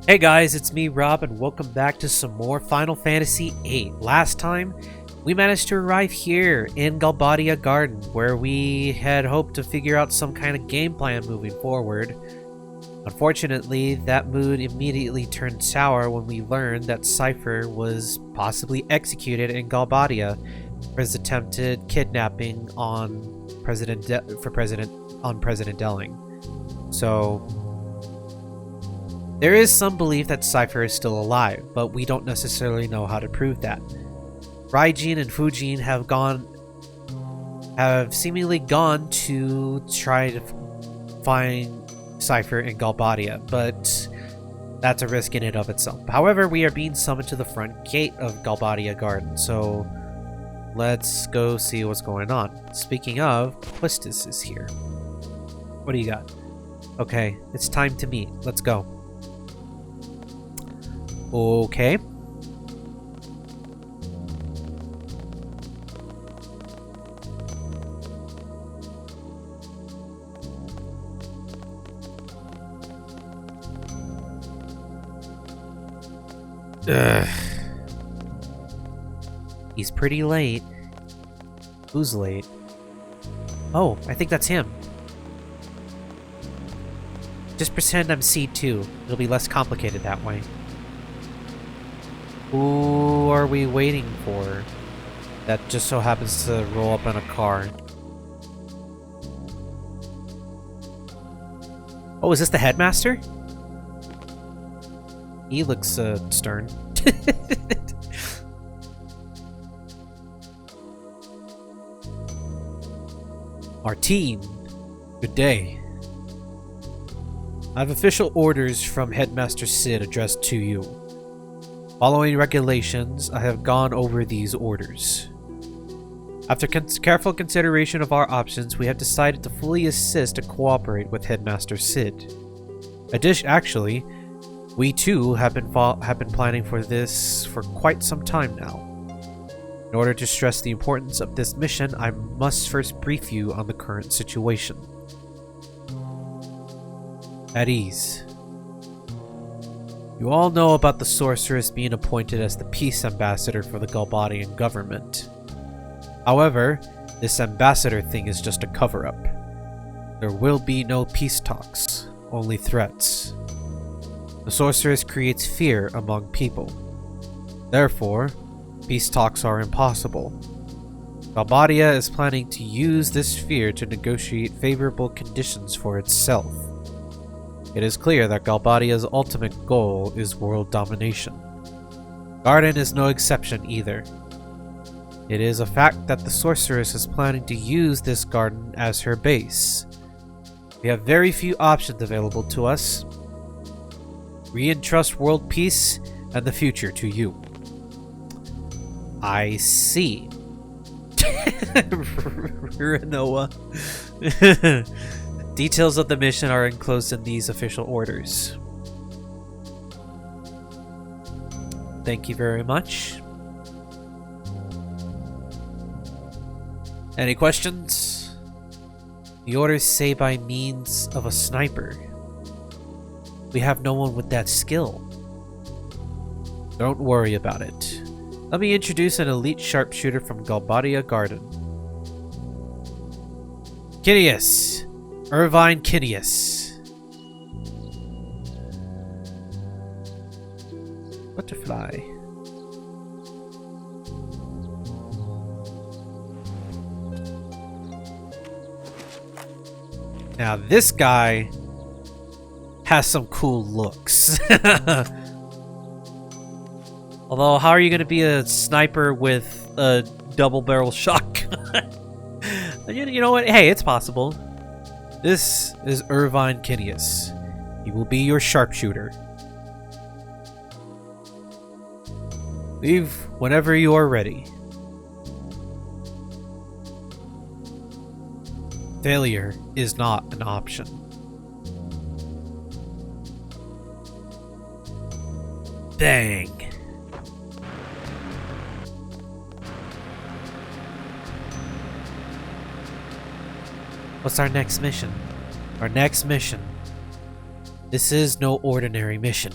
Hey guys, it's me Rob and welcome back to some more Final Fantasy VIII. Last time, we managed to arrive here in Galbadia Garden, where we had hoped to figure out some kind of game plan moving forward. Unfortunately, that mood immediately turned sour when we learned that Cypher was possibly executed in Galbadia for his attempted kidnapping on President Delling. So there is some belief that Cypher is still alive, but we don't necessarily know how to prove that. Raijin and Fujin have seemingly gone to try to find Cypher in Galbadia, but that's a risk in and of itself. However, we are being summoned to the front gate of Galbadia Garden, so let's go see what's going on. Speaking of, Quistis is here. What do you got? Okay, it's time to meet. Let's go. Okay. Ugh. He's pretty late. Who's late? Oh, I think that's him. Just pretend I'm C2. It'll be less complicated that way. Who are we waiting for? That just so happens to roll up in a car. Oh, is this the headmaster? He looks stern. Martine, good day. I have official orders from Headmaster Sid addressed to you. Following regulations, I have gone over these orders. After careful consideration of our options, we have decided to fully assist and cooperate with Headmaster Sid. Actually, we too have been planning for this for quite some time now. In order to stress the importance of this mission, I must first brief you on the current situation. At ease. You all know about the Sorceress being appointed as the peace ambassador for the Galbadian government. However, this ambassador thing is just a cover-up. There will be no peace talks, only threats. The Sorceress creates fear among people. Therefore, peace talks are impossible. Galbadia is planning to use this fear to negotiate favorable conditions for itself. It is clear that Galbadia's ultimate goal is world domination. Garden is no exception either. It is a fact that the Sorceress is planning to use this garden as her base. We have very few options available to us. We entrust world peace and the future to you. I see. Renoa. Details of the mission are enclosed in these official orders. Thank you very much. Any questions? The orders say by means of a sniper. We have no one with that skill. Don't worry about it. Let me introduce an elite sharpshooter from Galbadia Garden. Kineas! Irvine Kineas. Butterfly. Now this guy has some cool looks. Although, how are you going to be a sniper with a double-barrel shotgun? You know what? Hey, it's possible. This is Irvine Kineas. He will be your sharpshooter. Leave whenever you are ready. Failure is not an option. Bang! What's our next mission? Our next mission. This is no ordinary mission.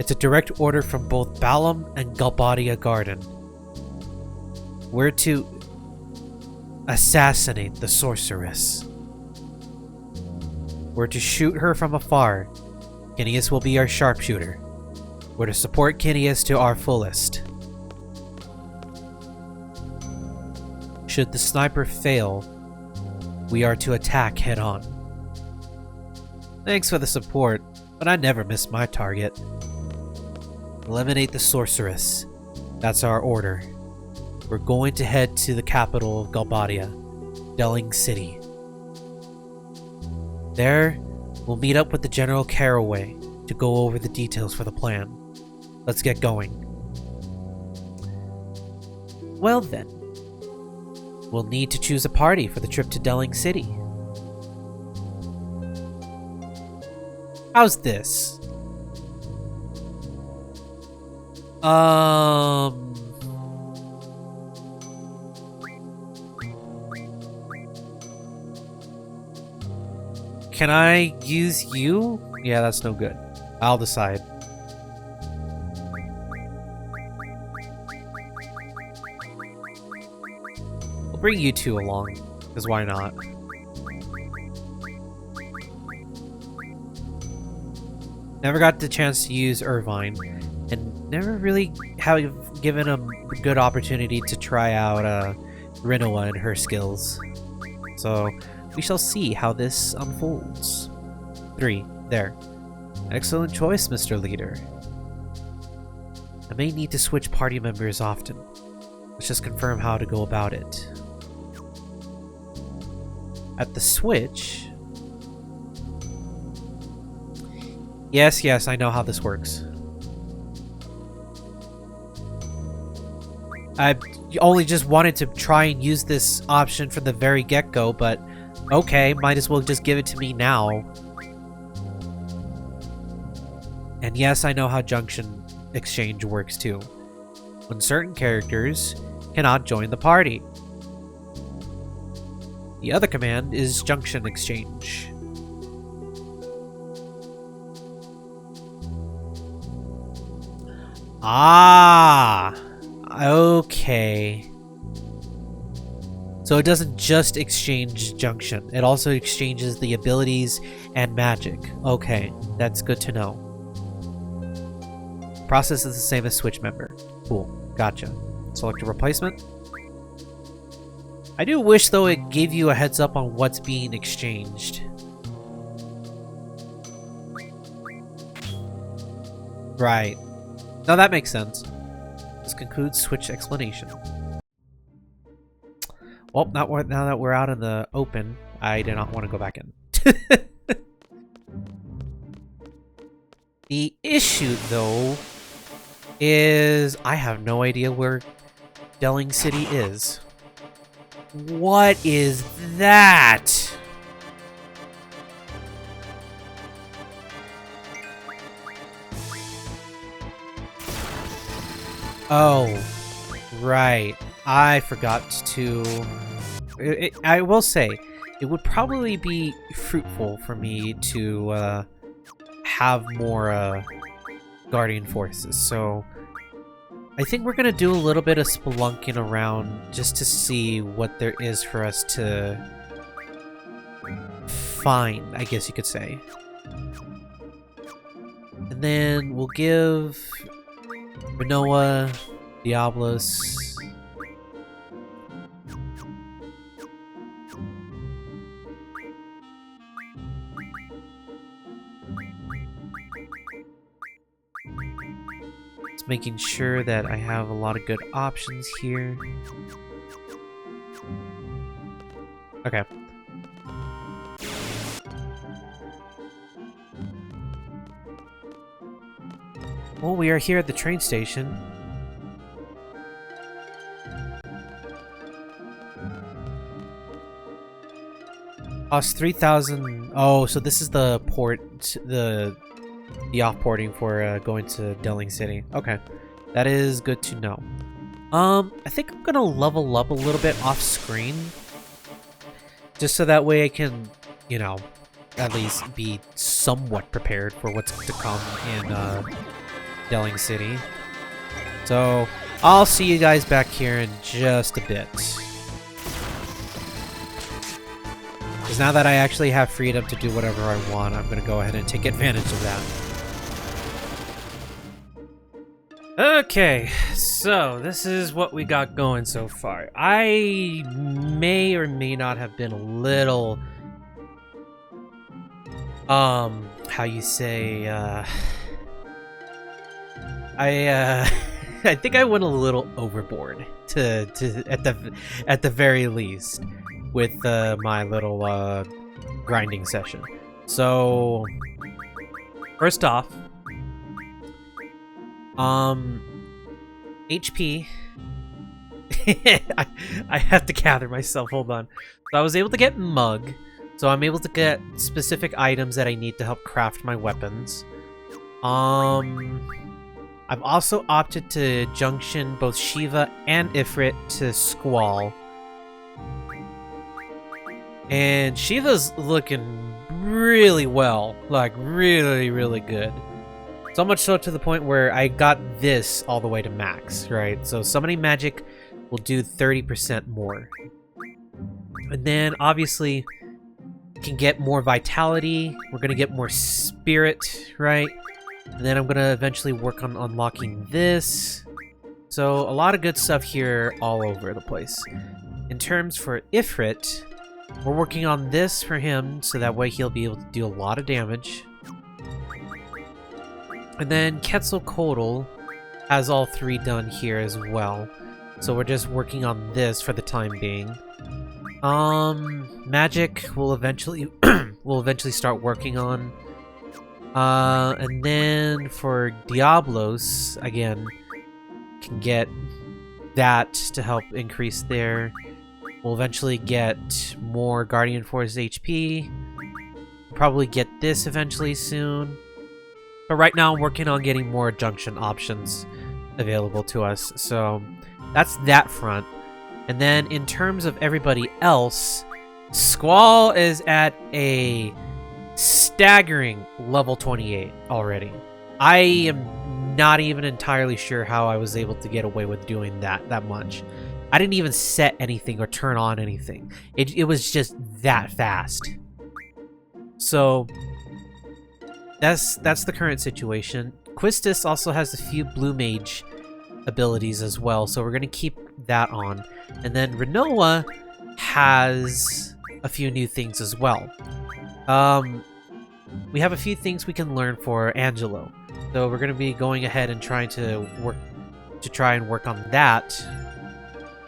It's a direct order from both Balam and Galbadia Garden. We're to assassinate the Sorceress. We're to shoot her from afar. Kineas will be our sharpshooter. We're to support Kineas to our fullest. Should the sniper fail, we are to attack head-on. Thanks for the support, but I never miss my target. Eliminate the Sorceress. That's our order. We're going to head to the capital of Galbadia, Delling City. There, we'll meet up with the General Caraway to go over the details for the plan. Let's get going. Well then, we'll need to choose a party for the trip to Delling City. How's this? Can I use you? Yeah, that's no good. I'll decide. We'll bring you two along, because why not? Never got the chance to use Irvine, and never really have given him a good opportunity to try out Rinoa and her skills. So, we shall see how this unfolds. 3. There. Excellent choice, Mr. Leader. I may need to switch party members often. Let's just confirm how to go about it. At the switch... Yes, I know how this works. I only just wanted to try and use this option from the very get-go, but okay, might as well just give it to me now. And yes, I know how Junction Exchange works too. When certain characters cannot join the party. The other command is Junction Exchange. Ah! Okay. So it doesn't just exchange Junction, it also exchanges the abilities and magic. Okay, that's good to know. Process is the same as Switch member. Cool, gotcha. Select a replacement. I do wish, though, it gave you a heads up on what's being exchanged. Right. No, that makes sense. This concludes Switch explanation. Well, now that we're out in the open, I do not want to go back in. The issue, though, is I have no idea where Delling City is. What is that? Oh, right. I forgot to... I will say, it would probably be fruitful for me to have more Guardian Forces, so I think we're gonna do a little bit of spelunking around just to see what there is for us to find, I guess you could say. And then we'll give Rinoa, Diablos, just making sure that I have a lot of good options here. Okay. Well, we are here at the train station. Cost 3,000. Oh, so this is the port, the off-porting for going to Delling City. Okay, that is good to know. I think I'm gonna level up a little bit off-screen, just so that way I can, you know, at least be somewhat prepared for what's to come in Delling City. So I'll see you guys back here in just a bit. Because now that I actually have freedom to do whatever I want, I'm going to go ahead and take advantage of that. Okay, so this is what we got going so far. I may or may not have been a little, how you say, I think I went a little overboard at the very least with my little grinding session. So first off, HP. I have to gather myself. Hold on. So I was able to get Mug. So I'm able to get specific items that I need to help craft my weapons. I've also opted to junction both Shiva and Ifrit to Squall. And Shiva's looking really well. Like, really, really good. So much so to the point where I got this all the way to max, right? So summoning magic will do 30% more. And then, obviously, can get more vitality. We're going to get more spirit, right? And then I'm going to eventually work on unlocking this. So a lot of good stuff here all over the place. In terms for Ifrit, we're working on this for him so that way he'll be able to do a lot of damage. And then Quetzalcoatl has all three done here as well. So we're just working on this for the time being. Magic will eventually start working on. And then for Diablos, again, can get that to help increase there. We'll eventually get more Guardian Force HP. Probably get this eventually soon. But right now I'm working on getting more junction options available to us. So that's that front. And then in terms of everybody else, Squall is at a staggering level 28 already. I am not even entirely sure how I was able to get away with doing that much. I didn't even set anything or turn on anything. It was just that fast. So that's the current situation. Quistis also has a few Blue Mage abilities as well, so we're going to keep that on. And then Renoa has a few new things as well. We have a few things we can learn for Angelo. So we're going to be going ahead and trying to work on that,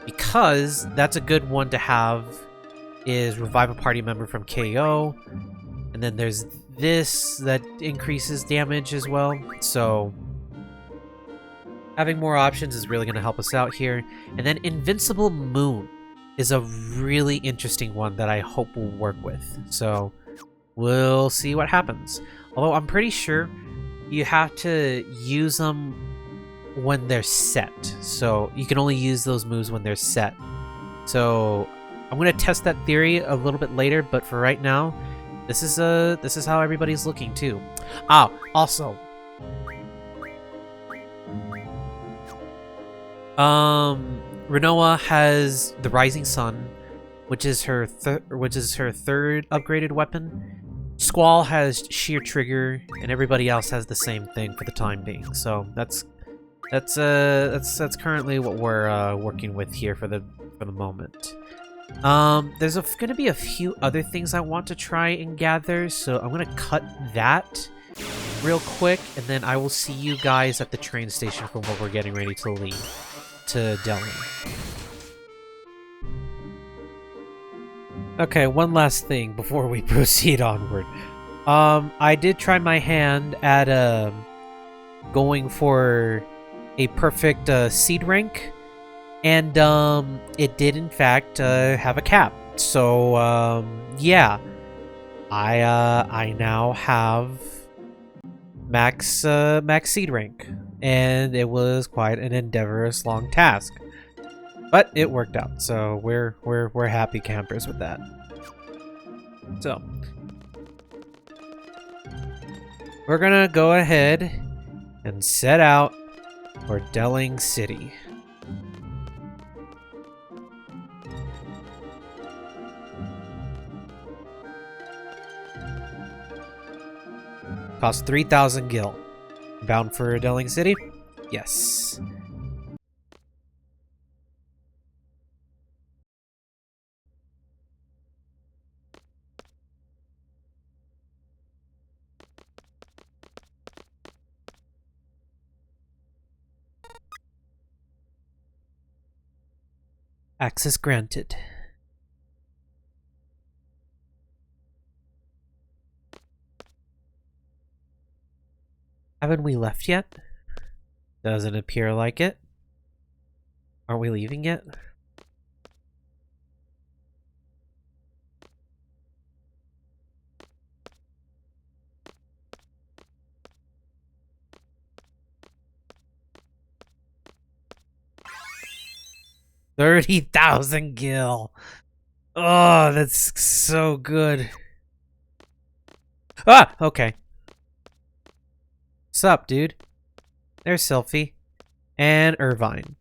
because that's a good one to have, is revive a party member from KO. And then there's this that increases damage as well. So having more options is really going to help us out here. And then Invincible Moon is a really interesting one that I hope will work with. So we'll see what happens. Although I'm pretty sure you have to use them when they're set. So you can only use those moves when they're set. So I'm going to test that theory a little bit later, but for right now, this is how everybody's looking too. Also, Renoa has the Rising Sun, which is her third upgraded weapon. Squall has Sheer Trigger, and everybody else has the same thing for the time being. So that's currently what we're working with here for the moment. There's going to be a few other things I want to try and gather, so I'm going to cut that real quick, and then I will see you guys at the train station for what we're getting ready to leave to Delhi. Okay, one last thing before we proceed onward. I did try my hand at going for a perfect seed rank, and it did in fact have a cap. So yeah, I now have max seed rank, and it was quite an endeavorous long task, but it worked out. So we're happy campers with that. So we're gonna go ahead and set out for Delling City. Cost 3,000 gil. Bound for Delling City? Yes. Access granted. Haven't we left yet? Doesn't appear like it. Aren't we leaving yet? $30,000 gil. Oh, that's so good. Ah, okay. Sup, dude? There's Selfie. And Irvine.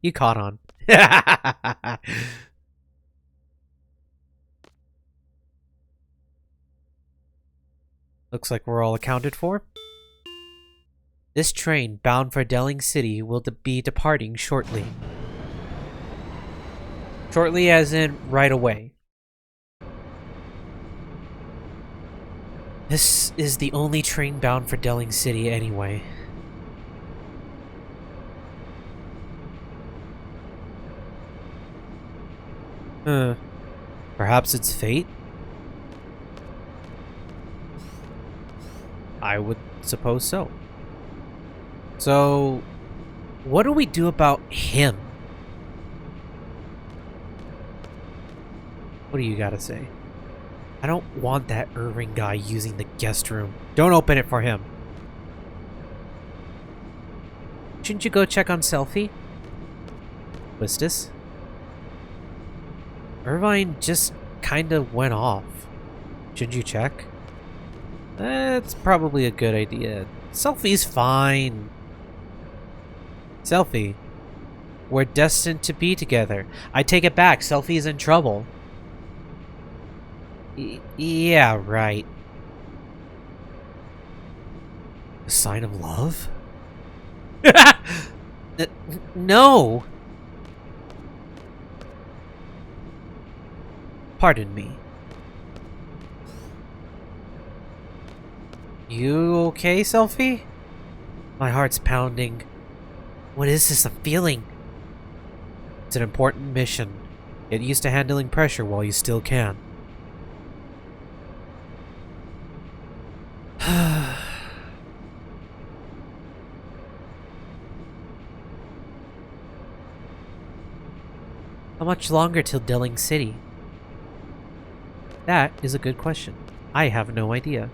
You caught on. Looks like we're all accounted for. This train bound for Delling City will be departing shortly. Shortly as in right away. This is the only train bound for Delling City anyway. Perhaps it's fate? I would suppose so. So, what do we do about him? What do you gotta say? I don't want that Irving guy using the guest room. Don't open it for him. Shouldn't you go check on Selfie? Wistus? Irvine just kinda went off. Shouldn't you check? That's probably a good idea. Selfie's fine. Selfie. We're destined to be together. I take it back. Selfie's in trouble. Yeah, right. A sign of love? No! Pardon me. You okay, Selfie? My heart's pounding. What is this I'm feeling? It's an important mission. Get used to handling pressure while you still can. How much longer till Delling City? That is a good question. I have no idea.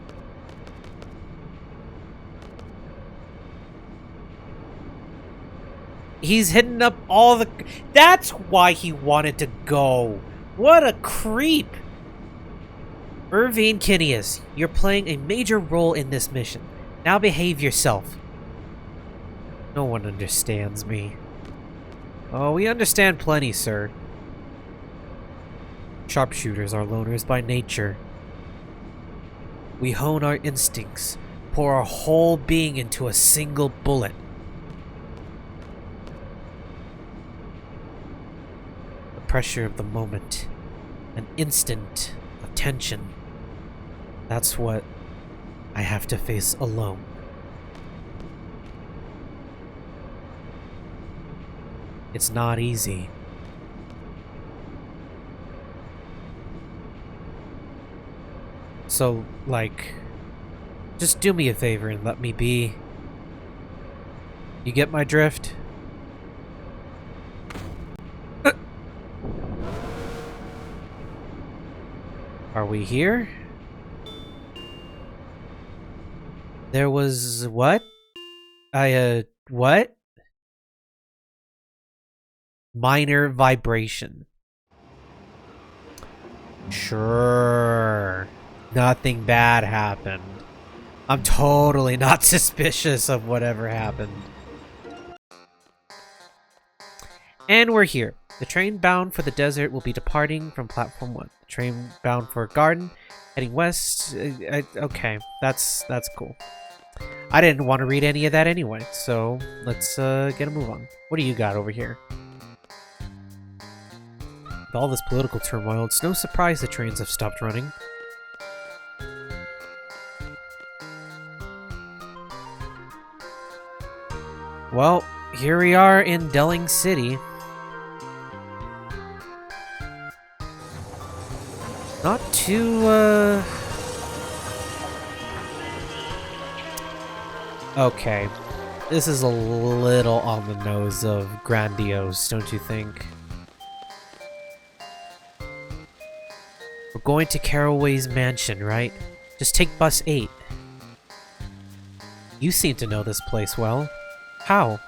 He's hitting up all the... That's why he wanted to go. What a creep. Irvine Kinneas, you're playing a major role in this mission. Now behave yourself. No one understands me. Oh, we understand plenty, sir. Sharpshooters are loners by nature. We hone our instincts, pour our whole being into a single bullet. The pressure of the moment, an instant of tension. That's what I have to face alone. It's not easy. So, like, just do me a favor and let me be. You get my drift? Are we here? There was what? What? Minor vibration. Sure. Nothing bad happened. I'm totally not suspicious of whatever happened. And we're here. The train bound for the desert will be departing from platform 1. The train bound for Garden, heading west. Okay, that's cool. I didn't want to read any of that anyway, so let's get a move on. What do you got over here? With all this political turmoil, it's no surprise the trains have stopped running. Well, here we are in Delling City. Not too, okay. This is a little on the nose of grandiose, don't you think? We're going to Caraway's mansion, right? Just take bus 8. You seem to know this place well. How?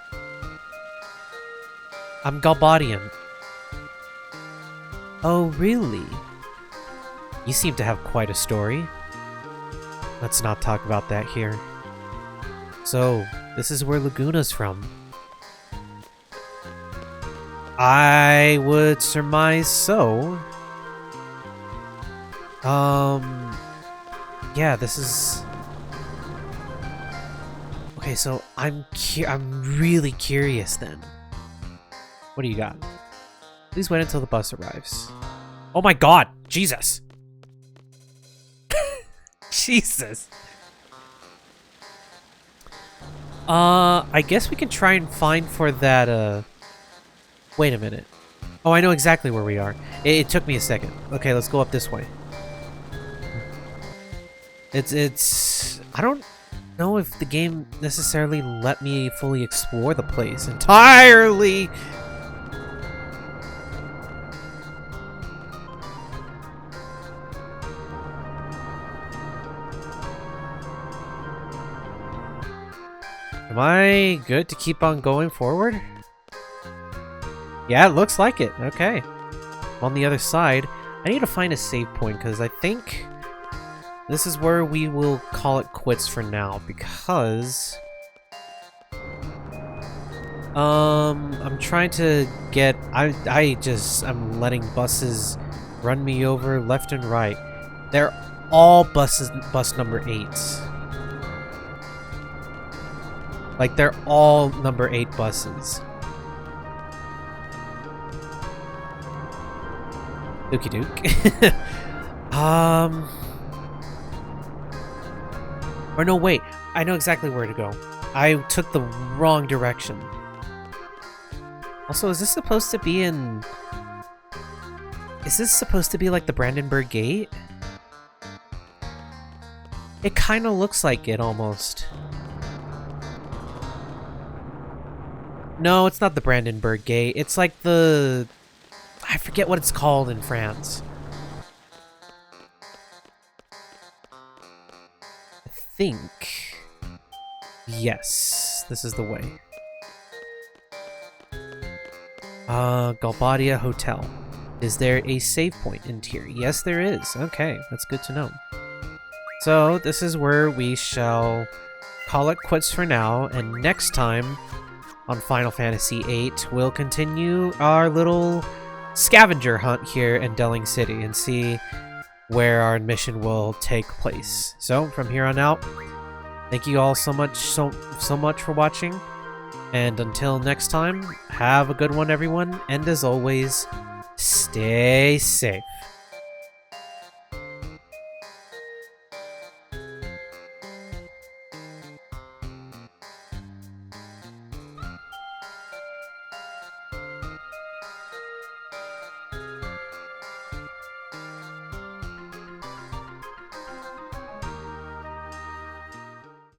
I'm Galbadian. Oh, really? You seem to have quite a story. Let's not talk about that here. So, this is where Laguna's from. I would surmise so. Yeah, this is... Okay, so I'm really curious then. What do you got? Please wait until the bus arrives. Oh my god! Jesus! Jesus! I guess we can try and find for that, Wait a minute. Oh, I know exactly where we are. It took me a second. Okay, let's go up this way. It's... I don't know if the game necessarily let me fully explore the place entirely! Am I good to keep on going forward? Yeah, it looks like it. Okay. On the other side, I need to find a save point because I think this is where we will call it quits for now because I'm trying to get I'm letting buses run me over left and right. They're all bus number 8s. Like, they're all number 8 buses. Dookie Duke. Or no, wait. I know exactly where to go. I took the wrong direction. Also, is this supposed to be in... Is this supposed to be like the Brandenburg Gate? It kind of looks like it, almost. No, it's not the Brandenburg Gate. It's like the... I forget what it's called in France. I think... Yes, this is the way. Galbadia Hotel. Is there a save point in here? Yes, there is. Okay, that's good to know. So, this is where we shall call it quits for now, and next time on Final Fantasy VIII, we'll continue our little scavenger hunt here in Delling City and see where our mission will take place. So, from here on out, thank you all so much for watching, and until next time, have a good one, everyone, and as always, stay safe.